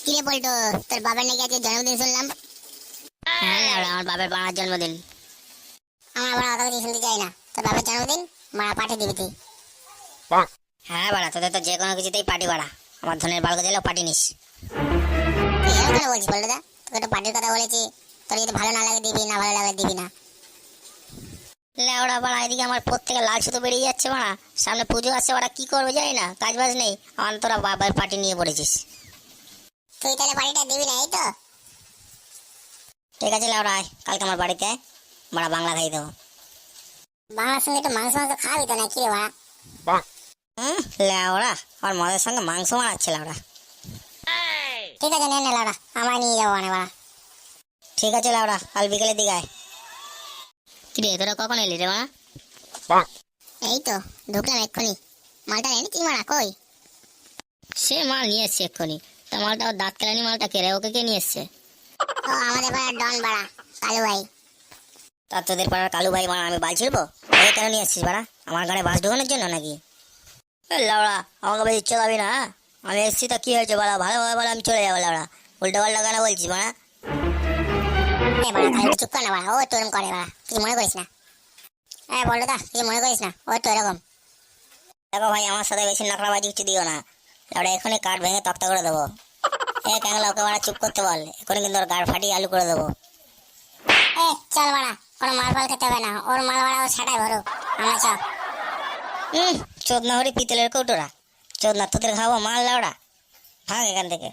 কিরে পল্টু, তোর বাবার নাকি আজকে জন্মদিন শুনলাম? হ্যাঁ লেওড়া, আমার বাবার বাড়ার জন্মদিন। আমার আবার কথা কিছু শুনতে চাই না। তোর বাবার জন্মদিন, মারা পাঠিয়ে দিবি তুই। হ্যাঁ বাড়া, তোদের তো যে কোনো কিছুতেই পার্টি বাড়া। আমার ধনের বালক দিলেও পার্টি নিস। তুই এরকম কেন বলছিস পল্টু দা? তোকে তো পার্টির কথা বলেছি। তোর যদি ভালো না লাগে দিবি, না ভালো লাগে দিবি না। লেওড়া বাড়া, এদিকে আমার প্রত্যেকে লাল সুতো বেরিয়ে যাচ্ছে বাড়া। সামনে পুজো আসছে বাড়া, কি করবো জানি না, কাজ বাজ নেই। আমার তোরা বাবার পার্টি নিয়ে পড়েছিস। তুই তাহলে পার্টিটা দিবি না, এই তো? ঠিক আছে লেওড়া, আয় কালকে আমার বাড়িতে আয়, বাড়া বাংলা খাই দেবো। বাংলার সঙ্গে একটু মাংস মাংস খাবি তো, না কি রে বাড়া? লেওড়া, আমার মদের সঙ্গে মাংস মারাচ্ছে লেওড়া। ঠিক আছে, নে নে লাউডা, আমায় নিয়ে যাবো মানে বাড়া। ঠিক আছে লেওড়া, কাল বিকেলের দিকে আয়। কিরে তোরা কখন এলি রে বাড়া? এই তো ঢুকলাম এক্ষুনি। মালটা এনেছিস মারা? কই? সে মাল নিয়ে এসছে এক্ষুনি। তা মালটা ওর দাঁত কেলানি মালটা কেড়ে ওকে কে নিয়ে এসছে? ও আমাদের পাড়ার ডন বাড়া, কালু ভাই। তা তোদের পাড়ার কালু ভাই বাড়া আমি বাল ছিড়বো? ওকে কেন নিয়ে এসছিস বাড়া? আমার ঘরে বাস ঢোকানোর জন্য নাকি? লাউড়া, আমাকে বেশি চলাবি না। আমি এসছি তো কি হয়েছে বাড়া, ভালোভাবে বলে আমি চলে যাবো লাউড়া। উল্টো পাল্টা কেন বলছিস বাড়া? এ বাড়া, কালু চুপ কর না বাড়া, ও তো এরকম করে বাড়া, কিছু মনে করিস না। বলো দা, কিছু মনে করিস না, ও তো এরকম। দেখো ভাই, আমার সাথে বেশি নাকড়াবাজি কিছু দিও না। লাউড়া এখনই কাঠ ভেঙে তক্তা করে দেবো। ক্যাংলা, ওকে বাড়া চুপ করতে বল, এখনই কিন্তু ওর গাড় ফাটিয়ে আলু করে দেবো। চল বাড়া, কোনো মাল ফাল খেতে হবে না, ওর মাল বাড়া ও ছাটাই ভরো, আমরা চ। চোদনা হরি পিতলের কৌটোরা, চোদনা তোদের খাবো মাল লাউড়া, ভাগ এখান থেকে।